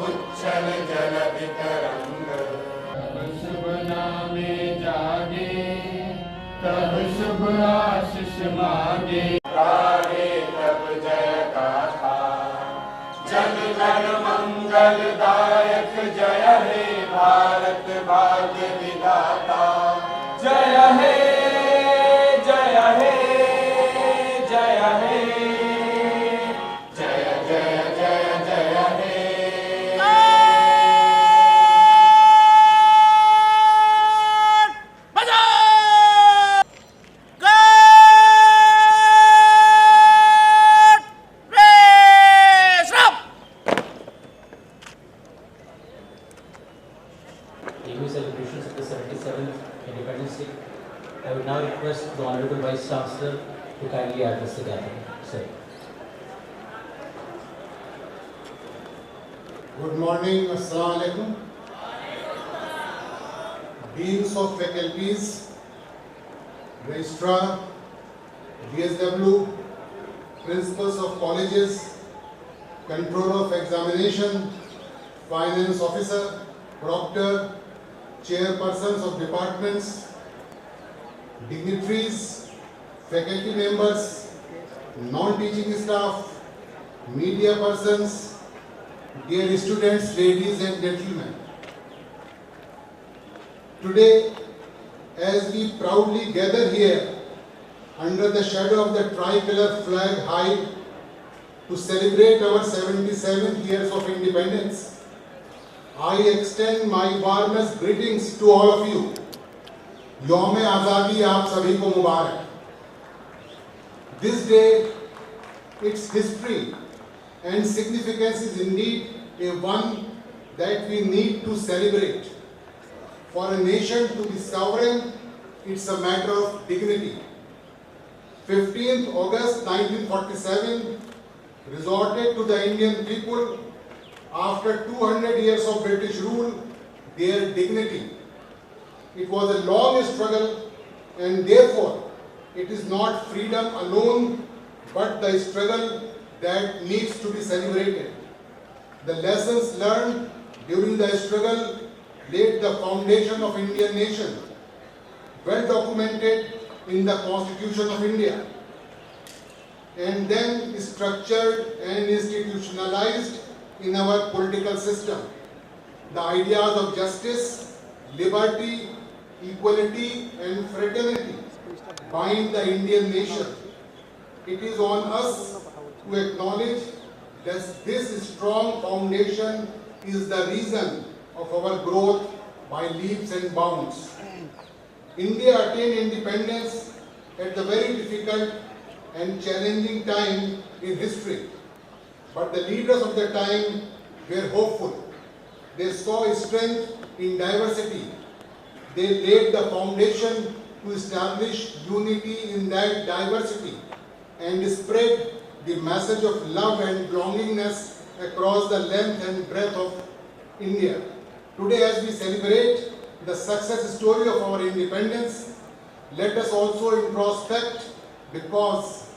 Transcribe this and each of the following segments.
उच्छल जल वितरंग शुभ नामे जागे तब शुभ आशीष मांगे गाहे तब जय गाथा जन गण मंगल दायक जय हे भारत भाग्य विधाता जय हे जय हे जय हे जय जय जय जय हे Celebrations of the 77th Independence Day. I would now request the Honorable Vice Chancellor to kindly address the gathering. Sir. Good morning, Assalamu alaikum. Deans of faculties, Registrar, DSW, Principals of colleges, Controller of Examination, Finance Officer, Proctor, Chairpersons of departments, dignitaries, faculty members, non-teaching staff, media persons, dear students, ladies and gentlemen. Today, as we proudly gather here under the shadow of the tricolor flag high to celebrate our 77 years of independence, I extend my warmest greetings to all of you. Yawm Azadi aap sabhi ko mubarak. This day, its history and significance is indeed a one that we need to celebrate. For a nation to be sovereign, it's a matter of dignity. 15th August 1947 resorted to the Indian people after 200 years of British rule, their dignity. It was a long struggle, and therefore it is not freedom alone but the struggle that needs to be celebrated. The lessons learned during the struggle laid the foundation of Indian nation, well documented in the Constitution of India, and then structured and institutionalized in our political system. The ideas of justice, liberty, equality and fraternity bind the Indian nation. It is on us to acknowledge that this strong foundation is the reason of our growth by leaps and bounds. India attained independence at the very difficult and challenging time in history. But the leaders of the time were hopeful. They saw strength in diversity. They laid the foundation to establish unity in that diversity and spread the message of love and belongingness across the length and breadth of India. Today, as we celebrate the success story of our independence, let us also introspect, because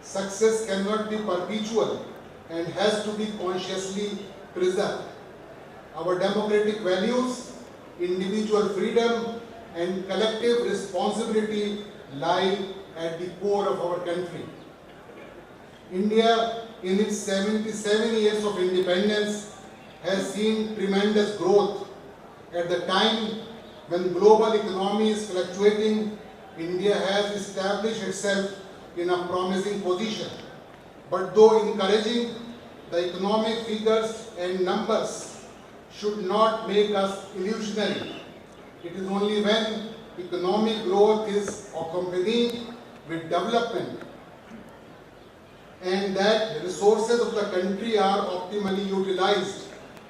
success cannot be perpetual and has to be consciously preserved. Our democratic values, individual freedom and collective responsibility lie at the core of our country. India, in its 77 years of independence, has seen tremendous growth. At the time when global economy is fluctuating, India has established itself in a promising position. But though encouraging, the economic figures and numbers should not make us illusionary. It is only when economic growth is accompanied with development and that the resources of the country are optimally utilized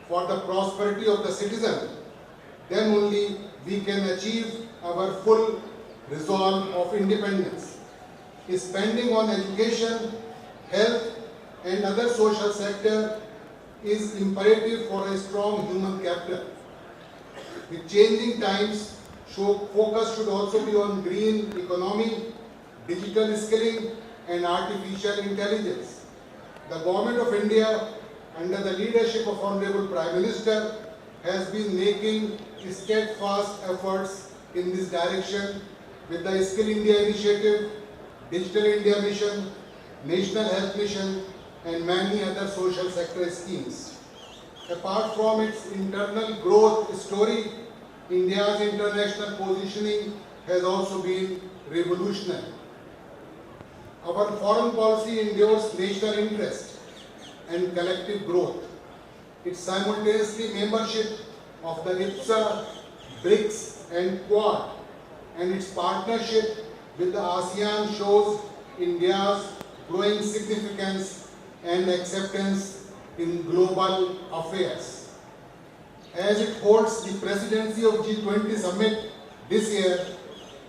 for the prosperity of the citizen, then only we can achieve our full resolve of independence. Spending on education, health and other social sector is imperative for a strong human capital. With changing times, focus should also be on green economy, digital skilling and artificial intelligence. The Government of India, under the leadership of Honorable Prime Minister, has been making steadfast efforts in this direction with the Skill India Initiative, Digital India Mission, National Health Mission and many other social sector schemes. Apart from its internal growth story, India's international positioning has also been revolutionary. Our foreign policy endures national interest and collective growth. Its simultaneously membership of the IPSA, BRICS and Quad and its partnership with the ASEAN shows India's growing significance and acceptance in global affairs. As it holds the presidency of G20 summit this year,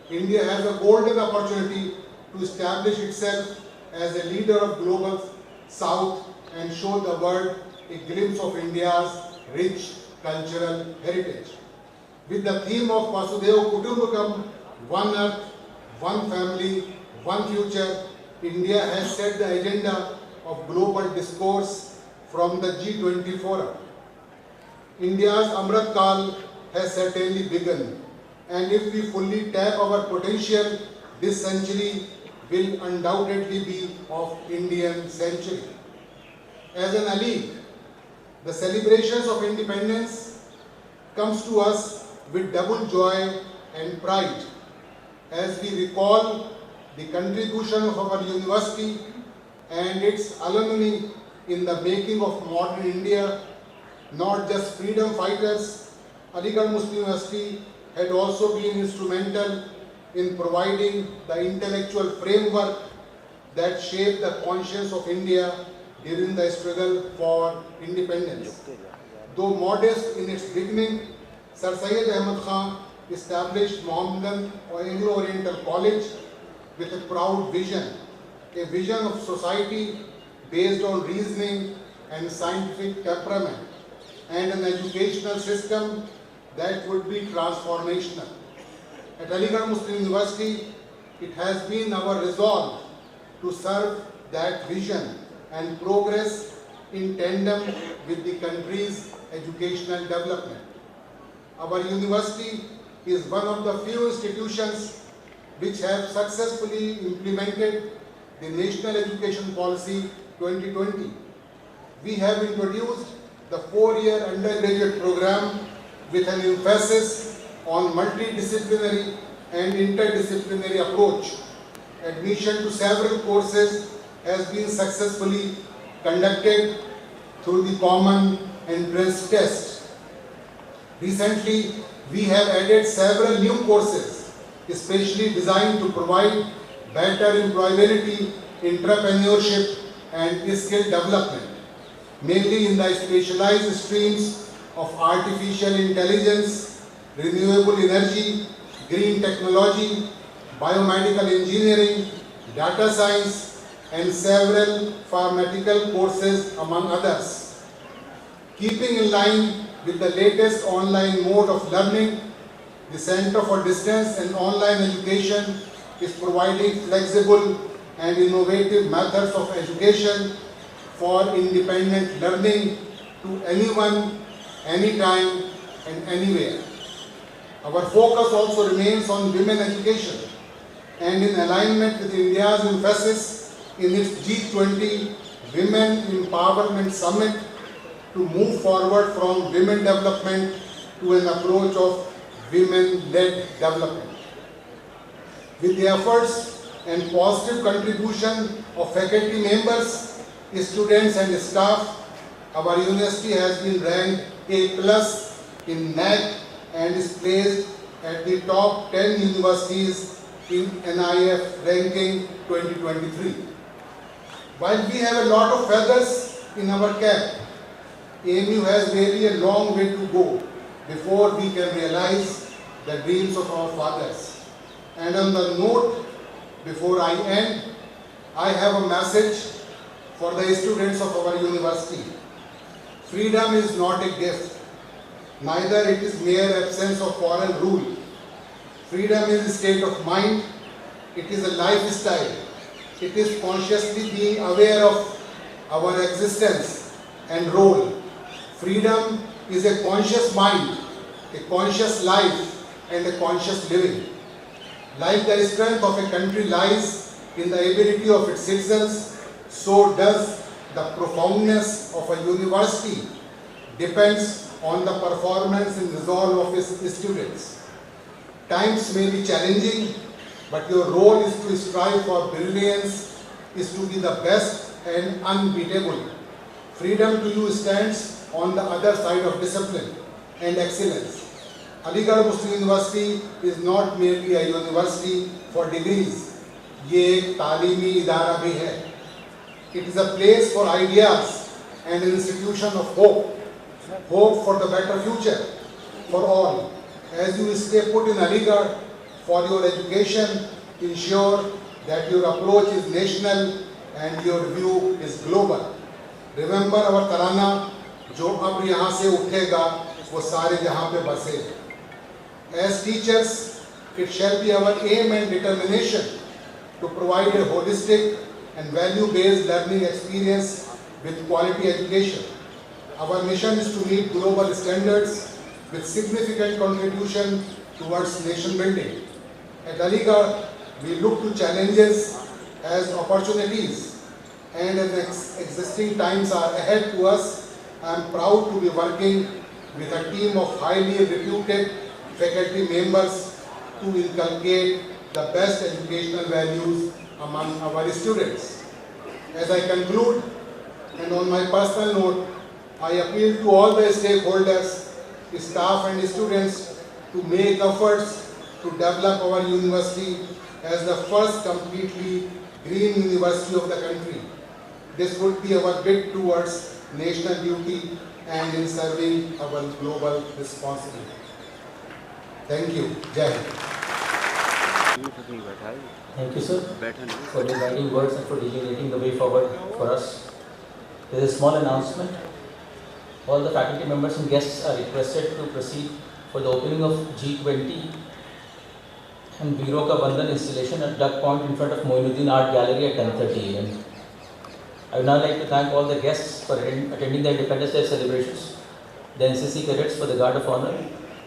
India has a golden opportunity to establish itself as a leader of global South and show the world a glimpse of India's rich cultural heritage. With the theme of Vasudhaiva Kutumbakam, one earth, one family, one future, India has set the agenda of global discourse from the G20 forum. India's Amrit Kal has certainly begun, and if we fully tap our potential, this century will undoubtedly be of Indian century. As an allied, the celebrations of independence comes to us with double joy and pride as we recall the contribution of our university and its alumni in the making of modern India. Not just freedom fighters, Aligarh Muslim University had also been instrumental in providing the intellectual framework that shaped the conscience of India during the struggle for independence. Though modest in its beginning, Sir Syed Ahmad Khan established Mohammedan or Anglo-Oriental College with a proud vision, a vision of society based on reasoning and scientific temperament, and an educational system that would be transformational. At Aligarh Muslim University, it has been our resolve to serve that vision and progress in tandem with the country's educational development. Our university is one of the few institutions which have successfully implemented the National Education Policy 2020. We have introduced the 4-year undergraduate program with an emphasis on multidisciplinary and interdisciplinary approach. Admission to several courses has been successfully conducted through the Common Entrance Test. Recently, we have added several new courses, especially designed to provide better employability, entrepreneurship and skill development, mainly in the specialized streams of artificial intelligence, renewable energy, green technology, biomedical engineering, data science, and several pharmaceutical courses among others. Keeping in line with the latest online mode of learning, the Center for Distance and Online Education is providing flexible and innovative methods of education for independent learning to anyone, anytime and anywhere. Our focus also remains on women education and in alignment with India's emphasis in its G20 Women Empowerment Summit to move forward from women development to an approach of women-led development. With the efforts and positive contribution of faculty members, students and staff, Our university has been ranked A+ in NAC and is placed at the top 10 universities in NIF ranking 2023. While we have a lot of feathers in our cap, AMU has really a long way to go before we can realize the dreams of our fathers. And on the note, before I end, I have a message for the students of our university. Freedom is not a gift, neither it is mere absence of foreign rule. Freedom is a state of mind, it is a lifestyle. It is consciously being aware of our existence and role. Freedom is a conscious mind, a conscious life, and a conscious living. Like the strength of a country lies in the ability of its citizens, so does the profoundness of a university depends on the performance and resolve of its students. Times may be challenging, but your role is to strive for brilliance, is to be the best and unbeatable. Freedom to you stands on the other side of discipline and excellence. Aligarh Muslim University is not merely a university for degrees. ये एक तालीमी इदारा भी है. It is a place for ideas and an institution of hope. Hope for the better future for all. As you stay put in Aligarh for your education, ensure that your approach is national and your view is global. Remember our tarana, जो अब यहाँ से उठेगा वो सारे जहाँ पे बसे. As teachers, it shall be our aim and determination to provide a holistic and value-based learning experience with quality education. Our mission is to meet global standards with significant contribution towards nation building. At Aligarh, we look to challenges as opportunities, and as existing times are ahead to us, I am proud to be working with a team of highly reputed faculty members to inculcate the best educational values among our students. As I conclude, and on my personal note, I appeal to all the stakeholders, staff and students to make efforts to develop our university as the first completely green university of the country. This would be our bid towards national duty and in serving our global responsibility. Thank you. Jai Hind. Thank you, sir, for the guiding words and for delineating the way forward for us. There is a small announcement. All the faculty members and guests are requested to proceed for the opening of G20 and Biro Ka Bandhan installation at Duck Pond in front of Moinuddin Art Gallery at 10:30 a.m. I would now like to thank all the guests for attending the Independence Day celebrations, the NCC cadets for the Guard of Honor,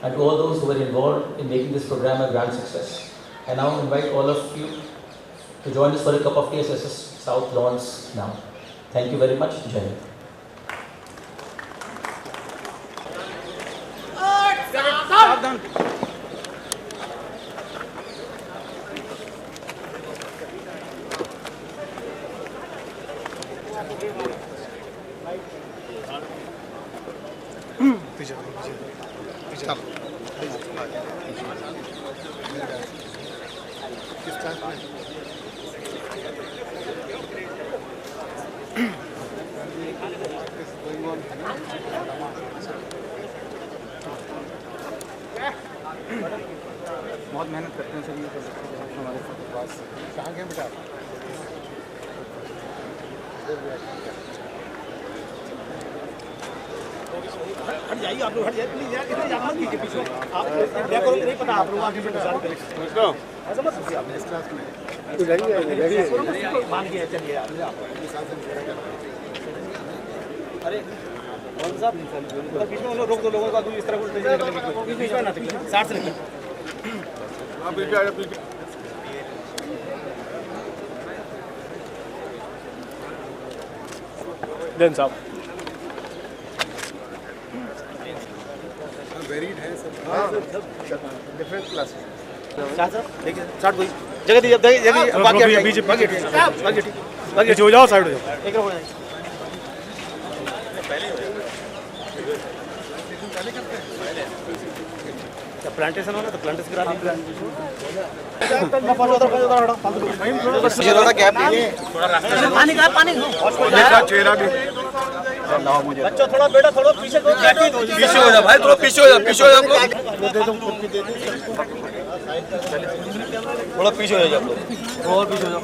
and to all those who were involved in making this program a grand success. I now invite all of you to join us for a cup of tea at SSS South Lawns now. Thank you very much. Jai Hind. बहुत मेहनत करते हैं sir ये हमारे पास कहाँ गए बेटा हट जाइए आप लोग हट जाइए प्लीज यार इधर जाना कीजिए पीछे आप क्या करो नहीं पता आप लोग आगे से इंतजार करें ऐसा मत कीजिए आप इस क्लास में तो जाइए मान के चलिए आप अरे कौन सा बीच में रोक दो लोगों का इस तरह बीच में ना 60 से लेकर आप बीच में देन साहब वेरीड है सब हां डिफरेंट क्लास साहब देखिए 60 कोई जगह दी बाकी बाकी हो जाओ साइड हो जाओ एक हो जाए पहले प्लांटेशन होना तो प्लांटेशन करा देंगे। पानी का पानी चेहरा भी बच्चों थोड़ा बेटा थोड़ा पीछे हो जा भाई, थोड़ा पीछे हो जा आप लोग, थोड़ा पीछे हो जाओ आप लोग, और पीछे हो जाओ,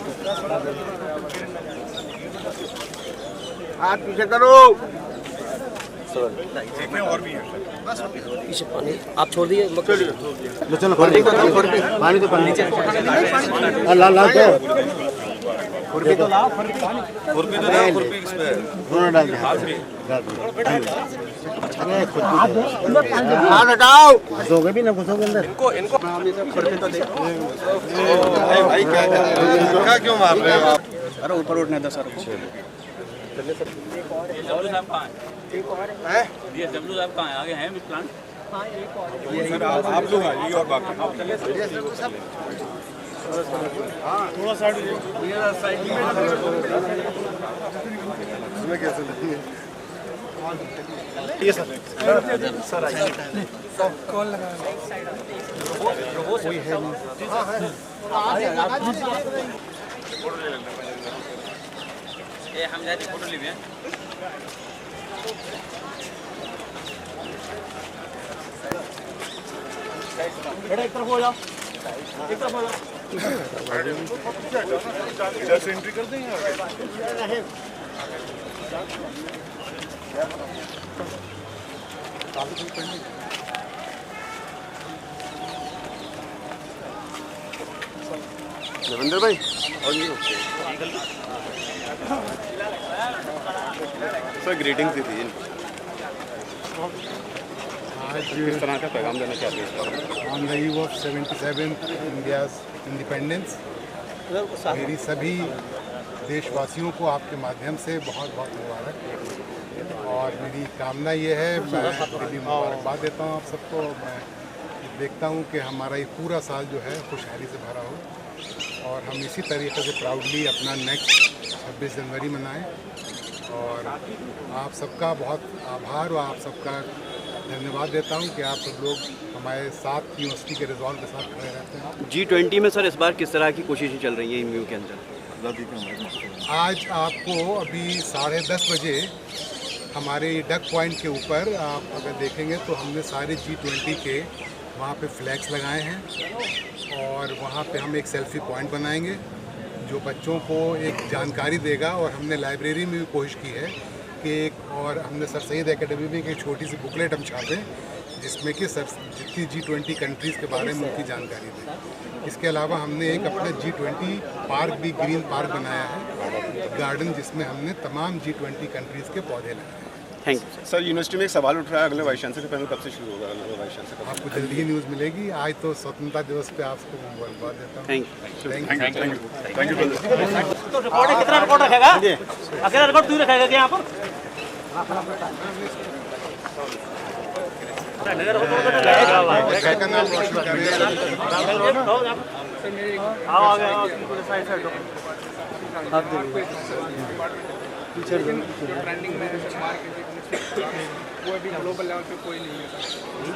हाथ पीछे करो। और भी है पीछे पानी आप छोड़ दिए चलो पानी तो पानी ला ला दो खुरपी तो लाओ खुरपी इस पे दोनों डाल दे हाथ हटाओ, घुसोगे भी ना घुसोगे अंदर इनको खुरपी तो दे भाई क्या क्यों मार रहे हो आप? अरे ऊपर उठने दो सर को। डब्ल्यू साहब कहाँ है? डब्ल्यू साहब कहाँ है? आगे हैं भी प्लांट? आप लोग आइए और बाकी थोड़ा साइड इसमें कैसे लगेंगे? ये सर सर आइए कॉल लगा कोई है नहीं ये हम जाते फोटो ले हैं। बेटा एक तरफ हो जाओ, एक तरफ हो जाओ। जैसे एंट्री कर देंगे रविंदर भाई सर ग्रीटिंग्स दी थी आज किस तरह का पैगाम देना चाहते हैं? On the eve of 77th India's independence मेरी सभी देशवासियों को आपके माध्यम से बहुत बहुत मुबारक। और मेरी कामना ये है, मैं दिली मुबारकबाद देता हूँ आप सबको। मैं देखता हूँ कि हमारा ये पूरा साल जो है खुशहाली से भरा हो और हम इसी तरीके से प्राउडली अपना नेक्स्ट 26 जनवरी मनाएं। और आप सबका बहुत आभार और आप सबका धन्यवाद देता हूं कि आप सब लोग हमारे साथ यूनिवर्सिटी के रिजॉल्व के साथ खड़े रहते हैं। G20 में सर इस बार किस तरह की कोशिशें चल रही हैं एमयू के अंदर? आज आपको अभी 10:30 बजे हमारे डक पॉइंट के ऊपर आप अगर देखेंगे तो हमने सारे G20 के वहाँ पे फ्लैग्स लगाए हैं और वहाँ पे हम एक सेल्फी पॉइंट बनाएंगे जो बच्चों को एक जानकारी देगा। और हमने लाइब्रेरी में भी कोशिश की है कि और हमने सर सैयद एकेडमी में एक छोटी सी बुकलेट हम छापें जिसमें कि सर जितनी G20 कंट्रीज़ के बारे में उनकी जानकारी दें। इसके अलावा हमने एक अपना G20 पार्क भी ग्रीन पार्क बनाया है, गार्डन, जिसमें हमने तमाम G20 कंट्रीज़ के पौधे लगाए हैं। थैंक यू सर यूनिवर्सिटी में एक सवाल उठ रहा है, अगले वाइस चांसलर के पैनल कब से शुरू होगा? अगले वाइस चांसलर आपको जल्दी ही न्यूज़ मिलेगी। आज तो स्वतंत्रता दिवस पे आपको मुबारकबाद देता हूँ। थैंक थैंक यू तो रिकॉर्ड कितना रिकॉर्ड रखेगा? अकेला रिकॉर्ड तू ही रखेगा क्या यहाँ पर? का नाम रोशन करें। आओ आ गए साइड साइड ट्रेंडिंग में वो अभी ग्लोबल लेवल पे कोई नहीं है सर।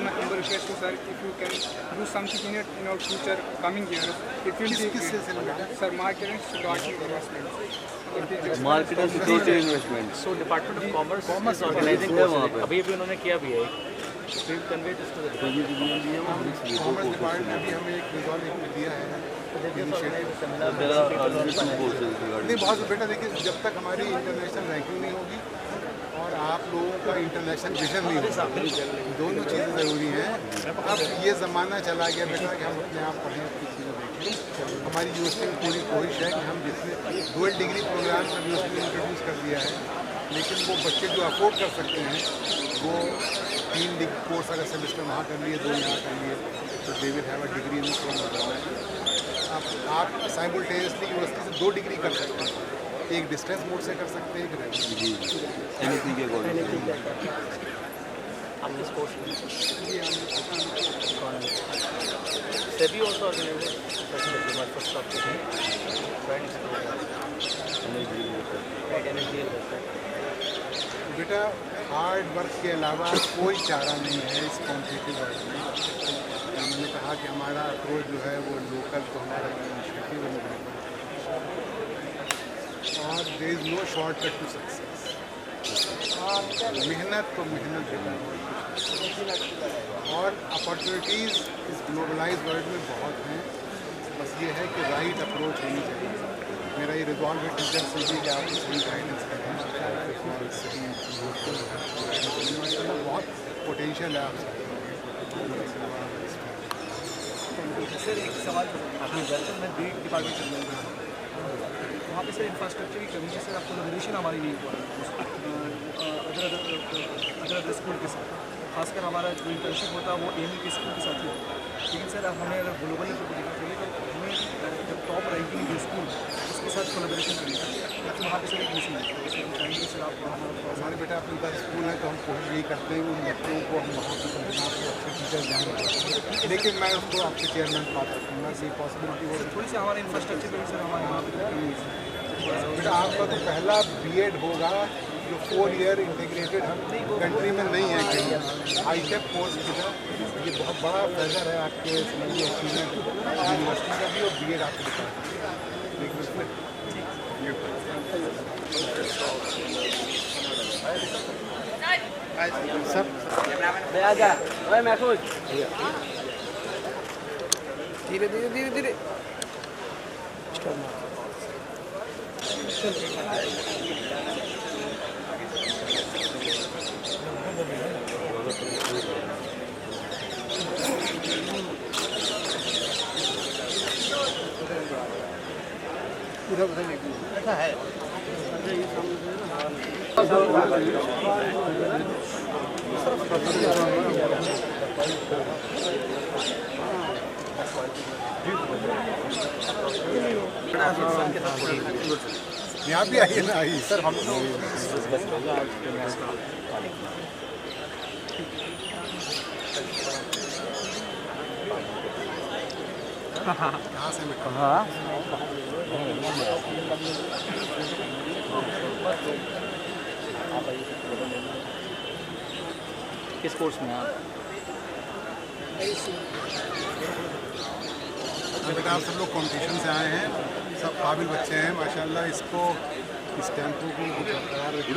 मैं request to sir if you can do something in our future coming year it will be sir marketing investment so department of commerce organizing अभी उन्होंने किया भी है। कॉमर्स डिपार्टमेंट भी हमें एक रिजॉल्व दिया है नहीं बहुत बेटा। देखिए जब तक हमारी इंटरनेशनल रैंकिंग नहीं होगी और आप लोगों का इंटरनेशनल विजन नहीं होगा, दोनों चीज़ें ज़रूरी हैं। अब ये ज़माना चला गया बेटा कि हम अपने आप पढ़ें, अपनी चीज़ें देखें। हमारी यूनिवर्सिटी में पूरी कोशिश है कि हम जितने डुअल डिग्री प्रोग्राम यूनिवर्सिटी ने इंट्रोड्यूस कर दिया है, लेकिन वो बच्चे जो अफोर्ड कर सकते हैं वो 3 कोर्स अगर सेमेस्टर वहाँ कर लिए, 2 यहाँ कर लिए, तो they will have a degree in from. आप साइमल्टेनियसली यूनिवर्सिटी से 2 डिग्री कर सकते हैं, एक डिस्टेंस मोड से कर सकते हैं, एक एनीथिंग के अकॉर्डिंग। आप किस कोर्स में? सेबी also organized my first of friends बेटा हार्ड वर्क के अलावा कोई चारा नहीं है इस कॉम्पिटिटिव वर्ल्ड में। मैंने कहा कि हमारा अप्रोच जो है वो लोकल तो हमारा इनिशिएटिव है और there is no shortcut to success. मेहनत तो मेहनत बेटा और अपॉर्चुनिटीज़ इस ग्लोबलाइज वर्ल्ड में बहुत हैं। बस ये है कि राइट अप्रोच होनी चाहिए। मेरा ये रिजॉल्व है टीचर से भी कि आप सही गाइडेंस करें और सही बहुत पोटेंशियल है आपसे। सर एक सवाल, आपने वेलकम में बी डिपार्टमेंट चल रहा है, वहाँ पे सर इंफ्रास्ट्रक्चर की कमी है सर, आपको रिलेशन हमारी नहीं हुआ अदर स्कूल के साथ, खासकर हमारा जो इंटर्नशिप होता है वो एम के स्कूल के साथ ही होता है। लेकिन सर हमें अगर ग्लोबल लेवल पर देखना चाहिए तो हमें जब टॉप रैंकिंग जो स्कूल उसके साथ कोलैबोरेशन करनी चाहिए, लेकिन वहाँ पे सर एक मिसिंग है। चाहिए सर आप हमारे बेटा अपने पास स्कूल है तो हम कोशिश यही करते हैं उन बच्चों को हम वहाँ की संरचना को अच्छे टीचर देंगे, लेकिन मैं उसको आपके चेयरमैन बात रखूँगा कि पॉसिबिलिटी हो। थोड़ी सी हमारे इंफ्रास्ट्रक्चर पर सर हमारे यहाँ पर कमी है। बेटा आपका तो पहला बीएड होगा जो 4 ईयर इंटीग्रेटेड हम कंट्री में नहीं है कहीं। हाईटेक कोर्स बेटा ये बहुत बड़ा प्रेजर है आपके समझिए अचीवमेंट यूनिवर्सिटी का भी और बीएड आपके सब धीरे धीरे धीरे धीरे ऐसा है यहाँ भी आइए ना, आइए सर हम यहाँ से मैं किस कोर्स में आप? बेटा आप सब लोग कंपटीशन से आए हैं, सब काबिल बच्चे हैं माशाल्लाह। इसको इस टेम्पो को बरकरार रखिए।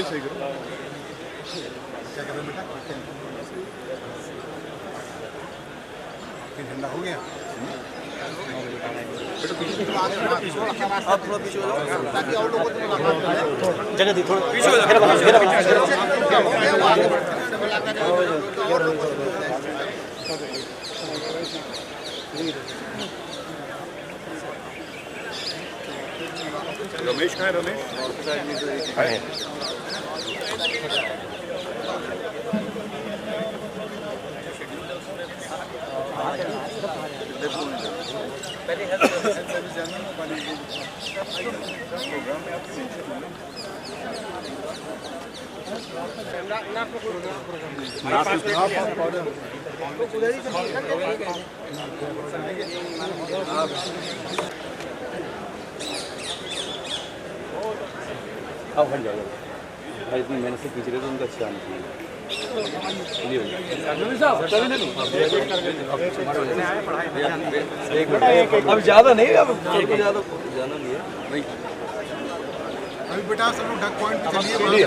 सही करो, क्या करें बेटा? झंडा हो गया। आप थोड़ा पीछे हो जाओ ताकि और लोगों को जगह दी थोड़ा पीछे हो जाओ। रमेश कहाँ है? रमेश अब हट जाएगा भाई, इतनी मेहनत से पीछे रहे तो उनका अच्छा आना चाहिए। अब ज़्यादा नहीं, अब ज़्यादा नहीं है भाई। अभी बेटा सब लोग डक पॉइंट पे चलिए।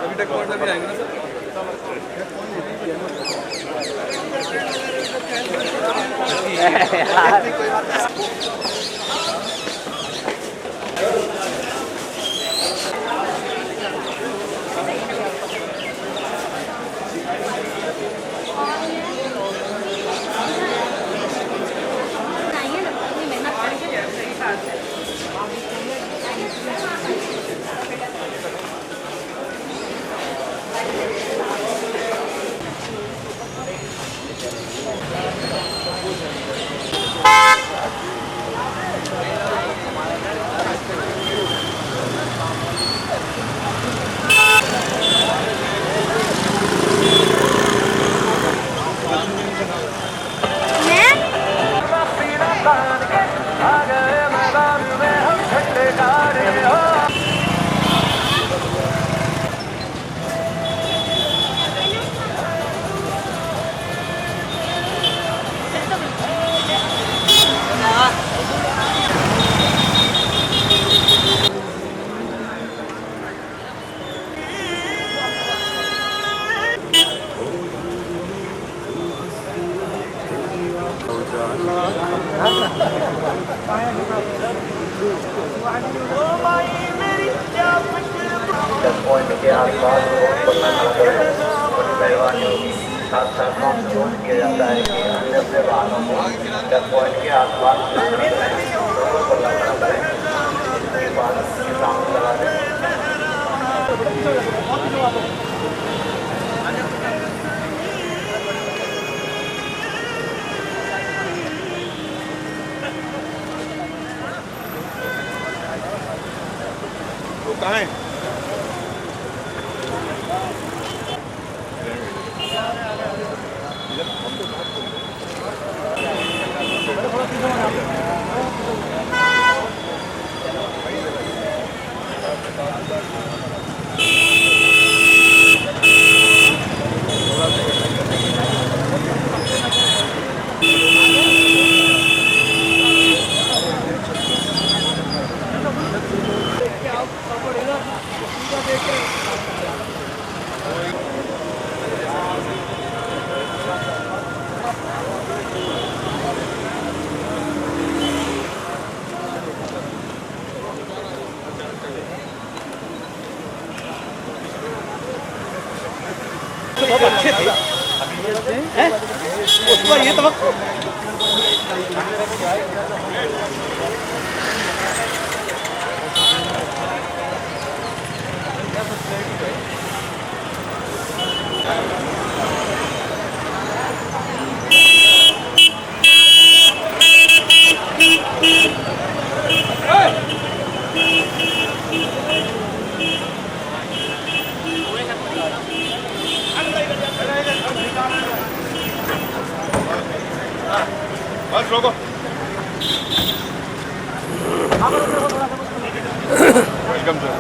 अभी डक पॉइंट में आएंगे ना सर। पॉइंट के आसपास पहलवानियों की साथ साथ काउंट किया जाता है कि अन्य अपने वाहनों को पॉइंट के आसपास इसके बाद साउंड लगा दें। कहाँ है? बहुत अच्छे थे उसको ये तो बस रोको। Welcome sir.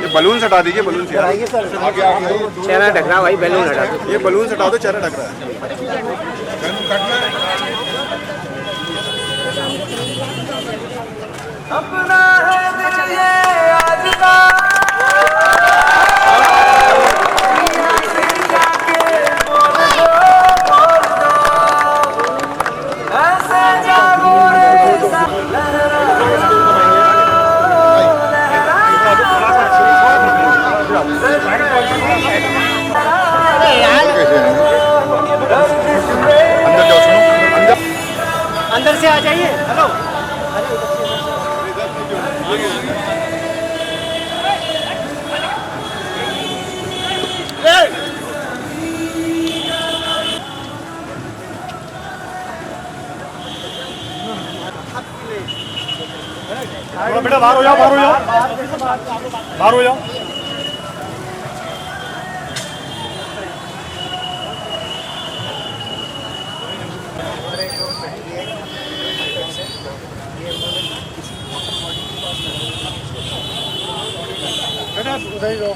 ये बलून हटा दीजिए, बलून से आगे चेहरा ढक रहा भाई, बैलून हटा दो। ये बलून हटा दो, चेहरा ढक रहा है। अपना है दिल ये आज़दा ऐसे जागो रे अंदर से आ जाइए। हेलो बेटा बाहर हो जाओ, बाहर हो जाओ, बाहर हो जाओ। बेटा उधर ही रहो।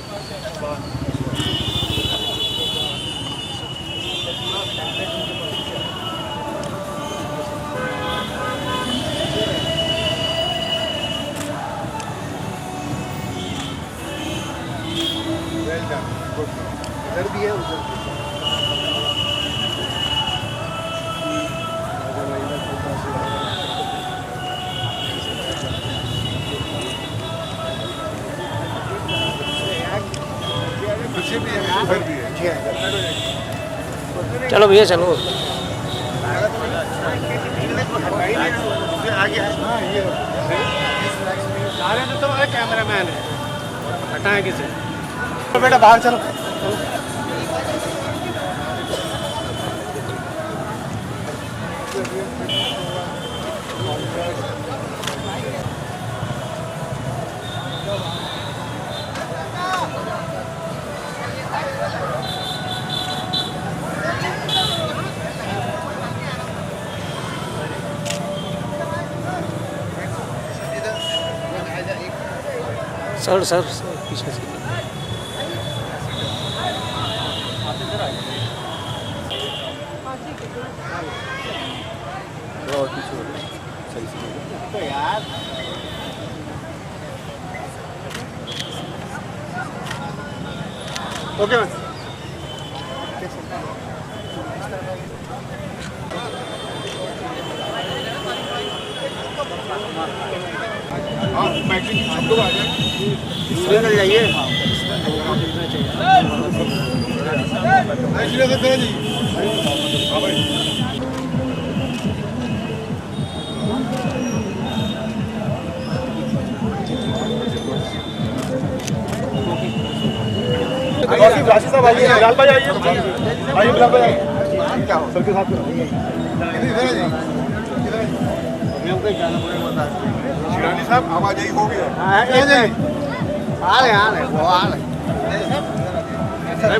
इधर भी है, उधर भी। पीछे भी है, उधर भी है। चलो भैया चलो। सारे तो तुम्हारे कैमरामैन है, हटाएं किसे? बेटा बाहर चलो। सर पीछे से ओके मैम। राशि साहब आइए, बिलाल भाई आइए, आइए बिलाल भाई आइए, सर के साथ शिरानी साहब आवाज यही हो गया।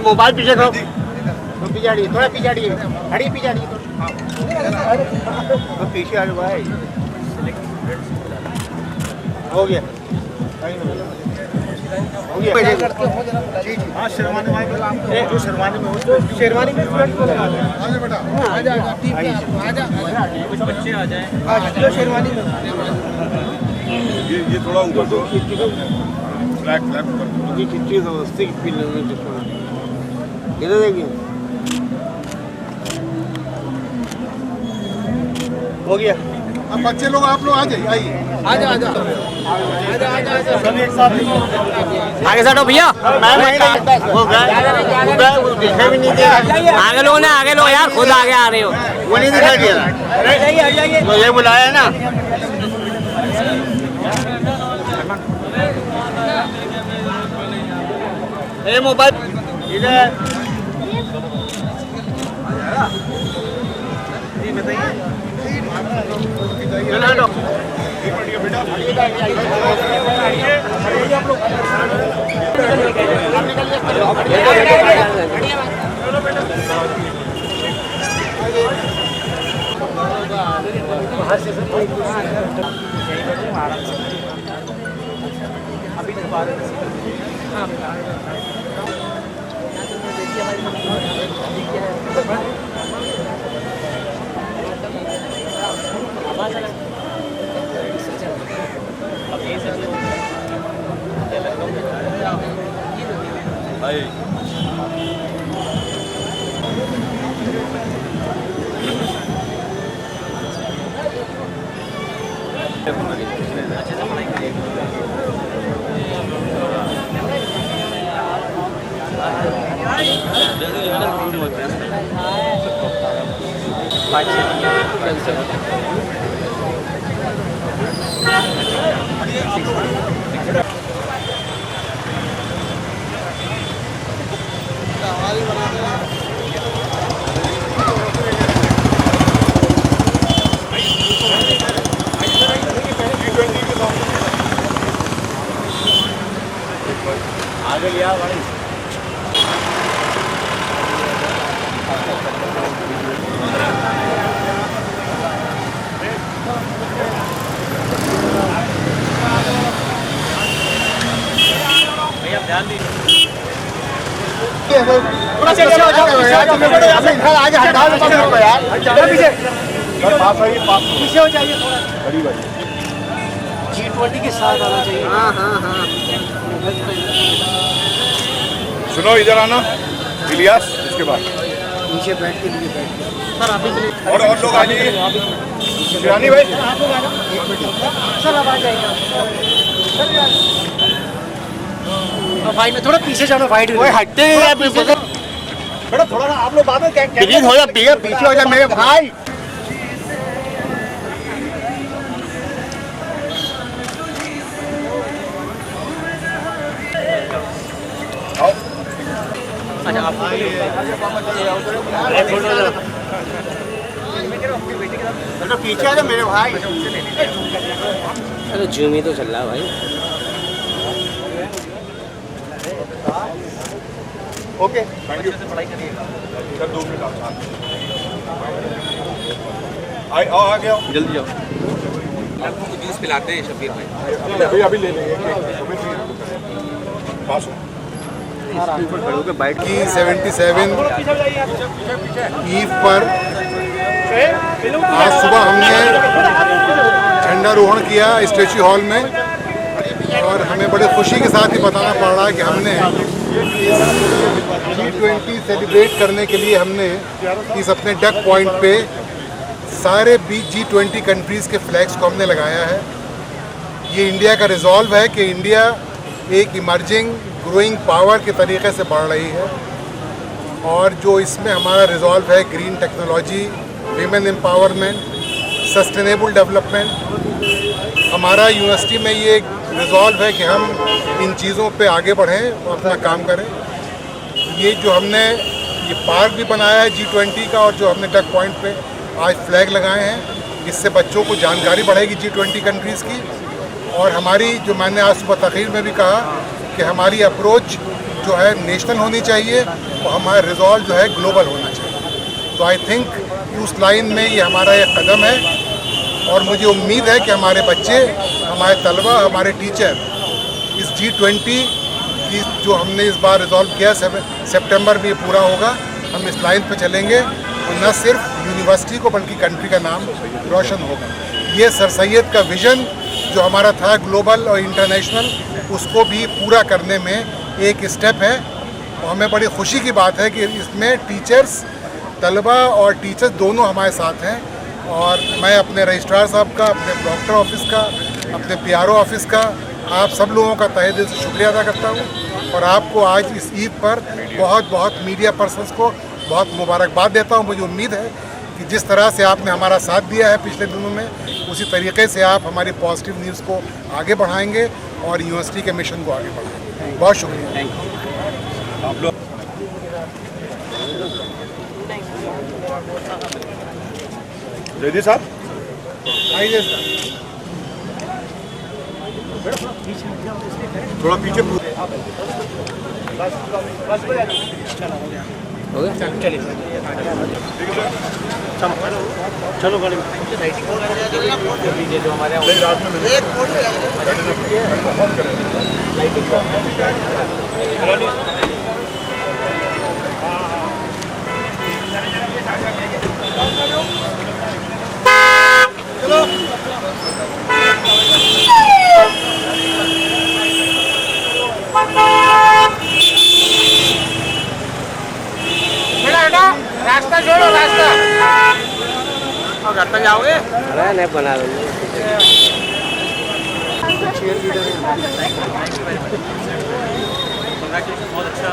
मोबाइल पीछे करो, पीछे हटिए, थोड़ा पीछे हटिए, हटिए पीछे हटिए, तो पीछे हट भाई, हो गया हो गया। हाँ शेरवानी में जो शेरवानी में हो, शेरवानी में आजा बेटा, आजा बच्चे आ जाएं। जो शेरवानी में ये थोड़ा ऊपर दो, फ्लैग फ्लैग ऊपर ये चिट्ठी समझते कि पी लेने चश्मा इधर देखिए, हो गया। अब बच्चे लोग आप लोग आ जाइए, आइए आजा आजा सभी एक साथ आगे से हटो भैया। वो गए वो दिखाई भी नहीं दे रहा। आगे लोग ना, आगे लोग यार, खुद आगे आ रहे हो। वो नहीं दिखाई दे रहा। तो ये बुलाया ना, ये मोबाइल इधर चलो हटो। आगे लिया भाई। भैया ध्यान दीजिए। आगे हटाओ यार, पीछे पास आइए, पास पीछे हो जाइए थोड़ा। बड़ी भाई G20 के साथ आना चाहिए। हाँ हाँ हाँ। सुनो, इधर आना इलियास, इसके बाद नीचे बैठ के सर आप और लोग आ जाइए। शिरानी भाई आप लोग आ जाओ। सर अब आ जाएगा भाई, में थोड़ा पीछे जाना, वाइड हटते हैं यार, बेटा थोड़ा ना आप लोग बाद में प्लीज हो जा, पीछे हो जा मेरे भाई। अच्छा आप तो पीछे आ जा मेरे भाई। अरे जूम ही तो चल रहा है भाई। Okay thank you. पढ़ाई करिएगा सर, 2 मिनट आप आओ, आगे आओ, जल्दी आओ। आपको जूस पिलाते हैं शबीर भाई। अभी ले लेंगे। पास हो बाइक की 77 ईव पर आज सुबह हमने झंडारोहण किया स्टैच्यू हॉल में, और हमें बड़े खुशी के साथ ही बताना पड़ रहा है कि हमने G20 सेलिब्रेट करने के लिए हमने इस अपने डक पॉइंट पे सारे G20 कंट्रीज़ के फ्लैग्स को हमने लगाया है। ये इंडिया का रिजॉल्व है कि इंडिया एक इमर्जिंग ग्रोइंग पावर के तरीके से बढ़ रही है, और जो इसमें हमारा रिजॉल्व है green technology, women empowerment, sustainable development, हमारा यूनिवर्सिटी में ये रिजॉल्व है कि हम इन चीज़ों पे आगे बढ़ें और अपना काम करें। ये जो हमने ये पार्क भी बनाया है G20 का, और जो हमने डक पॉइंट पे आज फ्लैग लगाए हैं, इससे बच्चों को जानकारी बढ़ेगी G20 कंट्रीज़ की। और हमारी जो मैंने आज सुबह तकरीर में भी कहा कि हमारी अप्रोच जो है नेशनल होनी चाहिए और हमारा रिजॉल्व जो है ग्लोबल होना चाहिए। तो आई थिंक उस लाइन में ये हमारा एक कदम है, और मुझे उम्मीद है कि हमारे बच्चे, हमारे तलबा, हमारे टीचर इस G20 की जो हमने इस बार रिजॉल्व किया सितंबर में ये पूरा होगा, हम इस लाइन पर चलेंगे और न सिर्फ यूनिवर्सिटी को बल्कि कंट्री का नाम रोशन होगा। ये सर सैयद का विज़न जो हमारा था ग्लोबल और इंटरनेशनल, उसको भी पूरा करने में एक स्टेप है। और हमें बड़ी खुशी की बात है कि इसमें टीचर्स, तलबा और टीचर्स दोनों हमारे साथ हैं। और मैं अपने रजिस्ट्रार साहब का, अपने डॉक्टर ऑफिस का, अपने PRO ऑफिस का, आप सब लोगों का तहे दिल से शुक्रिया अदा करता हूँ। और आपको आज इस ईद पर बहुत बहुत मीडिया पर्सन्स को बहुत मुबारकबाद देता हूँ। मुझे उम्मीद है कि जिस तरह से आपने हमारा साथ दिया है पिछले दिनों में, उसी तरीके से आप हमारी पॉजिटिव न्यूज़ को आगे बढ़ाएंगे और यूनिवर्सिटी के मिशन को आगे बढ़ाएंगे। बहुत शुक्रिया। आप लोग जयदीप साहब आइए थोड़ा पीछे चलो गाड़ी में जो हमारे रास्ता छोड़ो, रास्ता घर तक जाओगे? अरे नहीं बना बहुत अच्छा